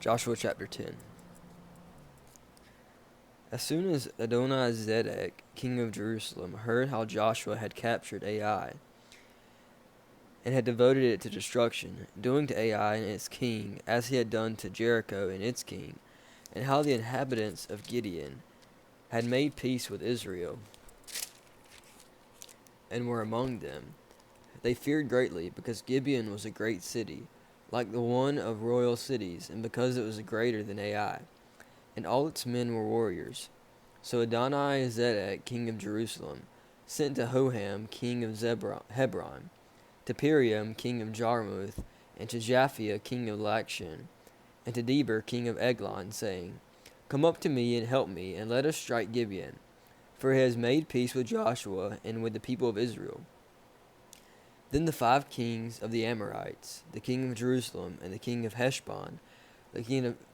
Joshua chapter 10. As soon as Adonizedek, king of Jerusalem, heard how Joshua had captured Ai and had devoted it to destruction, doing to Ai and its king as he had done to Jericho and its king, and how the inhabitants of Gibeon had made peace with Israel and were among them, they feared greatly, because Gibeon was a great city, like the one of royal cities, and because it was greater than Ai, and all its men were warriors. So Adonizedek, king of Jerusalem, sent to Hoham, king of Hebron, to Piriam, king of Jarmuth, and to Japhia, king of Lachish, and to Deber, king of Eglon, saying, Come up to me and help me, and let us strike Gibeon, for he has made peace with Joshua and with the people of Israel. Then the 5 kings of the Amorites, the king of Jerusalem, and the king of Heshbon, the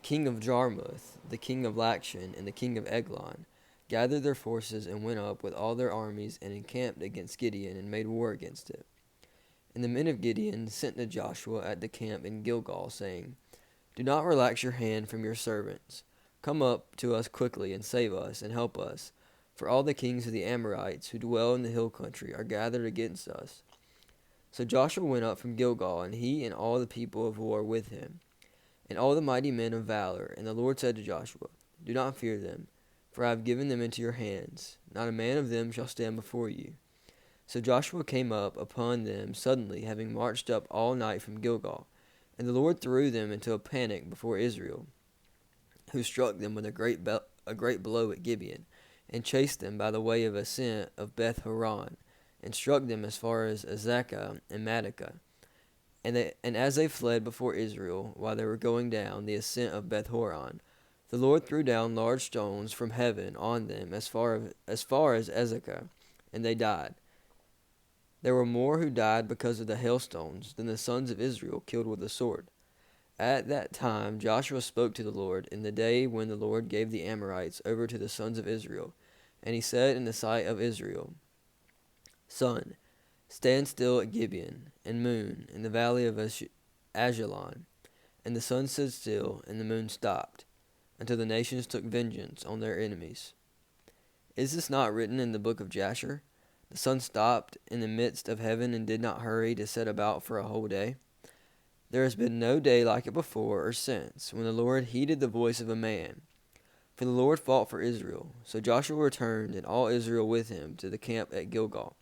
king of Jarmuth, the king of Lachish, and the king of Eglon, gathered their forces and went up with all their armies and encamped against Gideon and made war against it. And the men of Gideon sent to Joshua at the camp in Gilgal, saying, Do not relax your hand from your servants. Come up to us quickly and save us and help us, for all the kings of the Amorites who dwell in the hill country are gathered against us. So Joshua went up from Gilgal, and he and all the people of war with him, and all the mighty men of valor. And the Lord said to Joshua, Do not fear them, for I have given them into your hands. Not a man of them shall stand before you. So Joshua came up upon them suddenly, having marched up all night from Gilgal. And the Lord threw them into a panic before Israel, who struck them with a great blow at Gibeon, and chased them by the way of ascent of Beth Horon, and struck them as far as Azekah and Makkah. And as they fled before Israel, while they were going down the ascent of Beth Horon, the Lord threw down large stones from heaven on them as far as Azekah, and they died. There were more who died because of the hailstones than the sons of Israel killed with the sword. At that time Joshua spoke to the Lord in the day when the Lord gave the Amorites over to the sons of Israel, and he said in the sight of Israel, Sun, stand still at Gibeon, and moon in the valley of Ajalon. And the sun stood still, and the moon stopped, until the nations took vengeance on their enemies. Is this not written in the book of Jasher? The sun stopped in the midst of heaven and did not hurry to set about for a whole day. There has been no day like it before or since, when the Lord heeded the voice of a man. For the Lord fought for Israel. So Joshua returned, and all Israel with him, to the camp at Gilgal.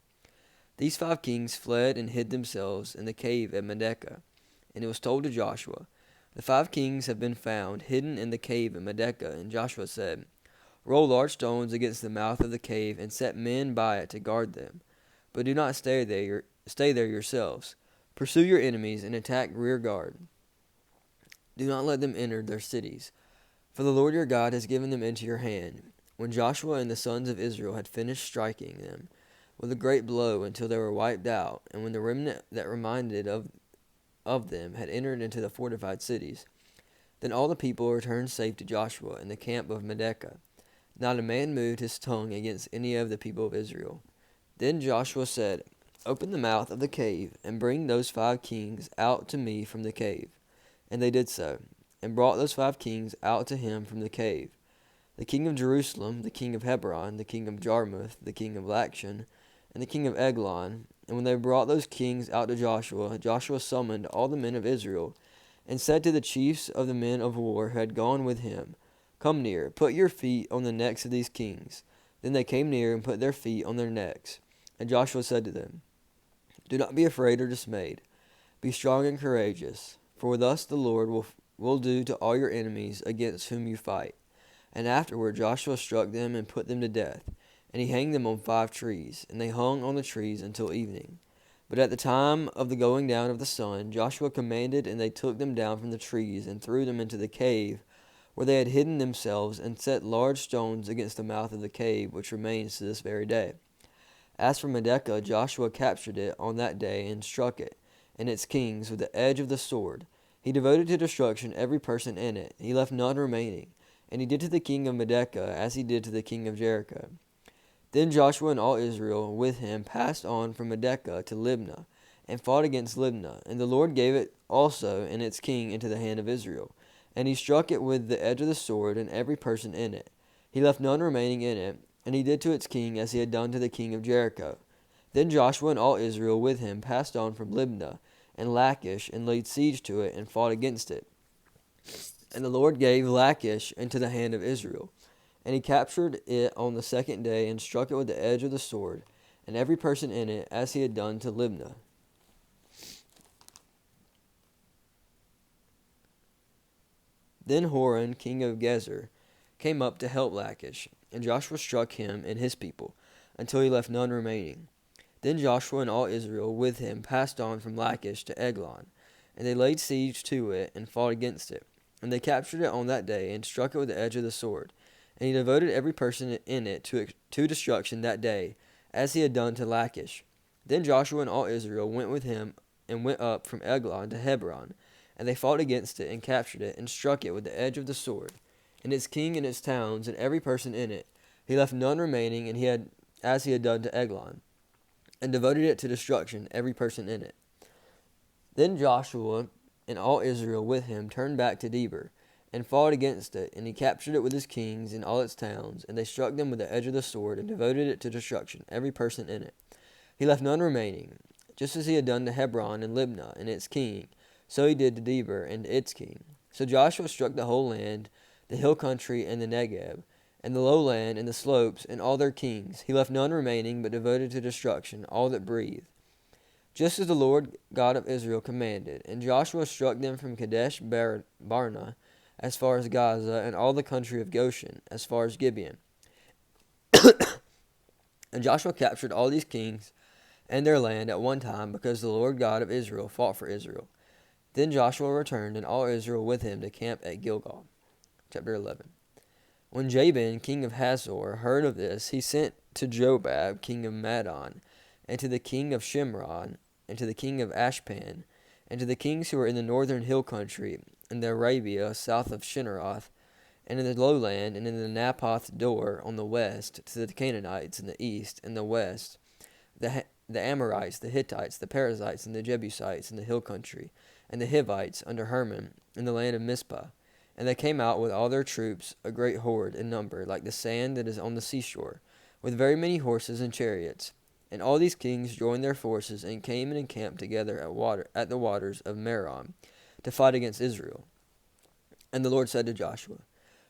These 5 kings fled and hid themselves in the cave at Medekah. And it was told to Joshua, The 5 kings have been found hidden in the cave at Medekah. And Joshua said, Roll large stones against the mouth of the cave, and set men by it to guard them. But do not stay there yourselves. Pursue your enemies and attack rear guard. Do not let them enter their cities, for the Lord your God has given them into your hand. When Joshua and the sons of Israel had finished striking them with a great blow until they were wiped out, and when the remnant that remained of them had entered into the fortified cities, then all the people returned safe to Joshua in the camp of Medekah. Not a man moved his tongue against any of the people of Israel. Then Joshua said, Open the mouth of the cave, and bring those 5 kings out to me from the cave. And they did so, and brought those 5 kings out to him from the cave, the king of Jerusalem, the king of Hebron, the king of Jarmuth, the king of Lachish, and the king of Eglon. And when they brought those kings out to Joshua, Joshua summoned all the men of Israel, and said to the chiefs of the men of war who had gone with him, Come near, put your feet on the necks of these kings. Then they came near and put their feet on their necks. And Joshua said to them, Do not be afraid or dismayed. Be strong and courageous, for thus the Lord will do to all your enemies against whom you fight. And afterward Joshua struck them and put them to death, and he hanged them on 5 trees, and they hung on the trees until evening. But at the time of the going down of the sun, Joshua commanded, and they took them down from the trees and threw them into the cave where they had hidden themselves, and set large stones against the mouth of the cave, which remains to this very day. As for Medekah, Joshua captured it on that day and struck it and its kings with the edge of the sword. He devoted to destruction every person in it. He left none remaining. And he did to the king of Medekah as he did to the king of Jericho. Then Joshua and all Israel with him passed on from Medekah to Libnah, and fought against Libnah. And the Lord gave it also and its king into the hand of Israel. And he struck it with the edge of the sword, and every person in it. He left none remaining in it, and he did to its king as he had done to the king of Jericho. Then Joshua and all Israel with him passed on from Libnah and Lachish, and laid siege to it, and fought against it. And the Lord gave Lachish into the hand of Israel. And he captured it on the second day, and struck it with the edge of the sword, and every person in it, as he had done to Libnah. Then Horan, king of Gezer, came up to help Lachish, and Joshua struck him and his people, until he left none remaining. Then Joshua and all Israel with him passed on from Lachish to Eglon, and they laid siege to it, and fought against it. And they captured it on that day, and struck it with the edge of the sword. And he devoted every person in it to destruction that day, as he had done to Lachish. Then Joshua and all Israel went with him, and went up from Eglon to Hebron. And they fought against it, and captured it, and struck it with the edge of the sword, and its king and its towns, and every person in it. He left none remaining, and as he had done to Eglon, and devoted it to destruction, every person in it. Then Joshua and all Israel with him turned back to Debir, and fought against it, and he captured it with his kings and all its towns, and they struck them with the edge of the sword, and devoted it to destruction, every person in it. He left none remaining, just as he had done to Hebron and Libnah and its king, so he did to Debir and its king. So Joshua struck the whole land, the hill country and the Negeb, and the lowland and the slopes, and all their kings. He left none remaining, but devoted to destruction all that breathed, just as the Lord God of Israel commanded. And Joshua struck them from Kadesh Barnea as far as Gaza, and all the country of Goshen as far as Gibeon. And Joshua captured all these kings and their land at one time, because the Lord God of Israel fought for Israel. Then Joshua returned, and all Israel with him, to camp at Gilgal. Chapter 11. When Jabin, king of Hazor, heard of this, he sent to Jobab, king of Madon, and to the king of Shimron, and to the king of Ashpan, and to the kings who were in the northern hill country, in the Arabia south of Shinneroth, and in the lowland, and in the Naphoth Dor on the west, to the Canaanites in the east and the west, the Amorites, the Hittites, the Perizzites, and the Jebusites in the hill country, and the Hivites under Hermon in the land of Mizpah. And they came out with all their troops, a great horde in number, like the sand that is on the seashore, with very many horses and chariots. And all these kings joined their forces, and came and encamped together at the waters of Merom, to fight against Israel. And the Lord said to Joshua,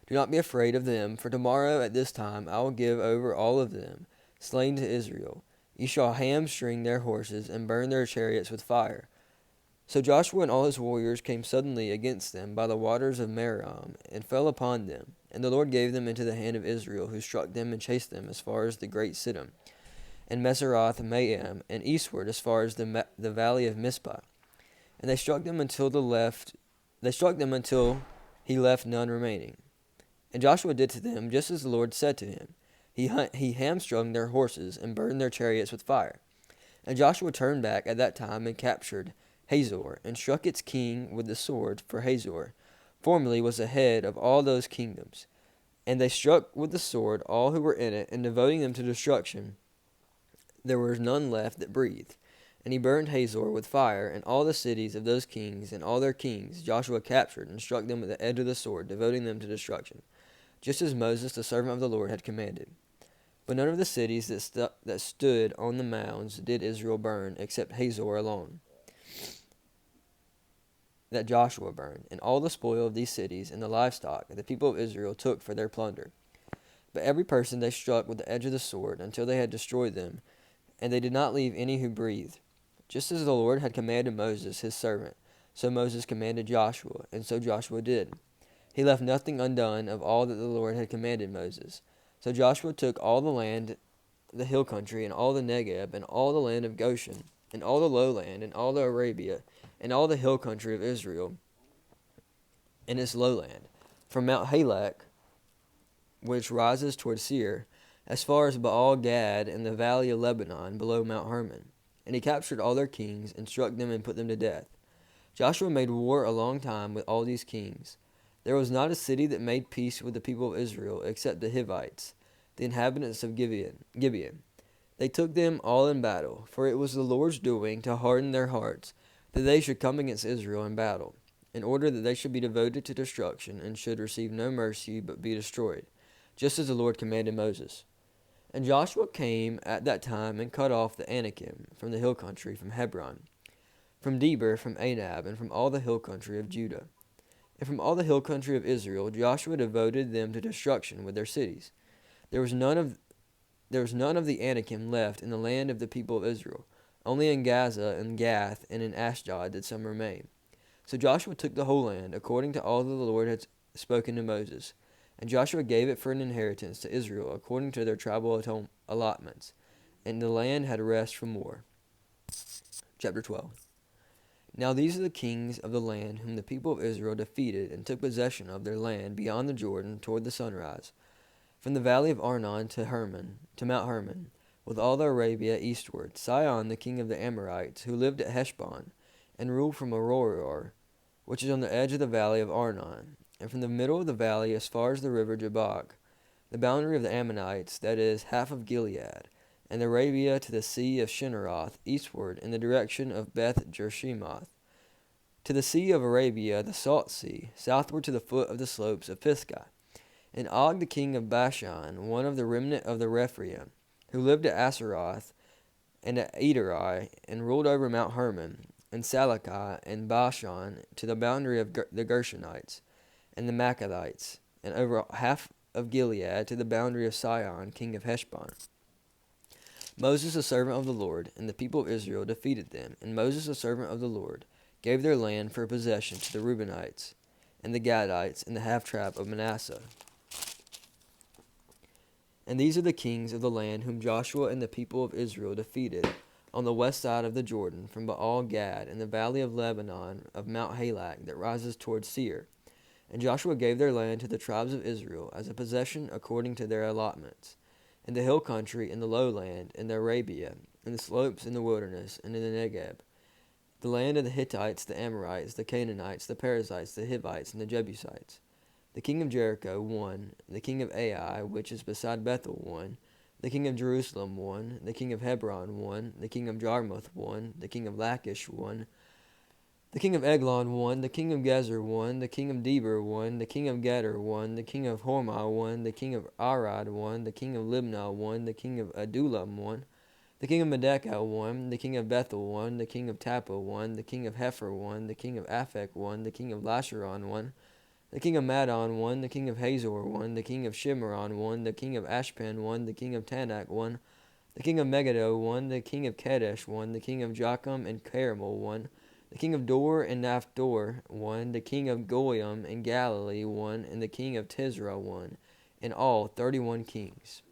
Do not be afraid of them, for tomorrow at this time I will give over all of them, slain to Israel. You shall hamstring their horses, and burn their chariots with fire. So Joshua and all his warriors came suddenly against them by the waters of Merom, and fell upon them. And the Lord gave them into the hand of Israel, who struck them and chased them as far as the great Siddim, and Meseroth Maim, and eastward as far as the valley of Mizpah. And they struck them until he left none remaining. And Joshua did to them just as the Lord said to him. He hamstrung their horses, and burned their chariots with fire. And Joshua turned back at that time, and captured Hazor, and struck its king with the sword, for Hazor formerly was the head of all those kingdoms. And they struck with the sword all who were in it, and devoting them to destruction, there was none left that breathed. And he burned Hazor with fire, and all the cities of those kings and all their kings Joshua captured, and struck them with the edge of the sword, devoting them to destruction, just as Moses the servant of the Lord had commanded. But none of the cities that stood on the mounds did Israel burn, except Hazor alone, that Joshua burned, and all the spoil of these cities and the livestock that the people of Israel took for their plunder. But every person they struck with the edge of the sword, until they had destroyed them, and they did not leave any who breathed. Just as the Lord had commanded Moses his servant, so Moses commanded Joshua, and so Joshua did. He left nothing undone of all that the Lord had commanded Moses. So Joshua took all the land, the hill country, and all the Negeb, and all the land of Goshen, and all the lowland, and all the Arabia, and all the hill country of Israel, and its lowland, from Mount Halak, which rises toward Seir, as far as Baal Gad and the valley of Lebanon, below Mount Hermon. And he captured all their kings, and struck them and put them to death. Joshua made war a long time with all these kings. There was not a city that made peace with the people of Israel, except the Hivites, the inhabitants of Gibeon. They took them all in battle, for it was the Lord's doing to harden their hearts, that they should come against Israel in battle. in order that they should be devoted to destruction and should receive no mercy but be destroyed, just as the Lord commanded Moses. And Joshua came at that time and cut off the Anakim from the hill country, from Hebron, from Debir, from Anab, and from all the hill country of Judah. And from all the hill country of Israel Joshua devoted them to destruction with their cities. There was none of the Anakim left in the land of the people of Israel. Only in Gaza and Gath and in Ashdod did some remain. So Joshua took the whole land, according to all that the Lord had spoken to Moses. And Joshua gave it for an inheritance to Israel, according to their tribal allotments. And the land had rest from war. Chapter 12. Now these are the kings of the land whom the people of Israel defeated and took possession of their land beyond the Jordan toward the sunrise, from the valley of Arnon to Mount Hermon, with all the Arabia eastward. Sihon, the king of the Amorites, who lived at Heshbon, and ruled from Aroer, which is on the edge of the valley of Arnon, and from the middle of the valley as far as the river Jabbok, the boundary of the Ammonites, that is, half of Gilead, and Arabia to the sea of Shinneroth, eastward, in the direction of Beth Jershimoth, to the sea of Arabia, the Salt Sea, southward to the foot of the slopes of Pisgah. And Og the king of Bashan, one of the remnant of the Rephaim, who lived at Asaroth and at Edrei, and ruled over Mount Hermon, and Salakah, and Bashan, to the boundary of the Gershonites, and the Macathites, and over half of Gilead, to the boundary of Sihon, king of Heshbon. Moses, the servant of the Lord, and the people of Israel defeated them, and Moses, the servant of the Lord, gave their land for possession to the Reubenites, and the Gadites, and the half-tribe of Manasseh. And these are the kings of the land whom Joshua and the people of Israel defeated on the west side of the Jordan, from Baal Gad, in the valley of Lebanon, of Mount Halak, that rises toward Seir. And Joshua gave their land to the tribes of Israel as a possession according to their allotments, in the hill country, in the lowland, in the Arabia, in the slopes, in the wilderness, and in the Negeb, the land of the Hittites, the Amorites, the Canaanites, the Perizzites, the Hivites, and the Jebusites. The king of Jericho, 1, the king of Ai, which is beside Bethel, 1, the king of Jerusalem, 1, the king of Hebron, 1, the king of Jarmuth, 1, the king of Lachish, 1, the king of Eglon, 1, the king of Gezer, 1, the king of Debir, 1, the king of Geder, 1, the king of Hormah, 1, the king of Arad, 1, the king of Libnah, 1, the king of Adullam, 1, the king of Medekah, 1, the king of Bethel, 1, the king of Tappuah, 1, the king of Hepher, 1, the king of Aphek, 1, the king of Lasharon, 1, the king of Madon, 1, the king of Hazor, 1, the king of Shimron, 1, the king of Ashpen, 1, the king of Tanakh, 1, the king of Megiddo, 1, the king of Kedesh, 1, the king of Jocham and Carmel, 1, the king of Dor and Naphdor, 1, the king of Goyim and Galilee, 1, and the king of Tisra, 1, in all 31 kings.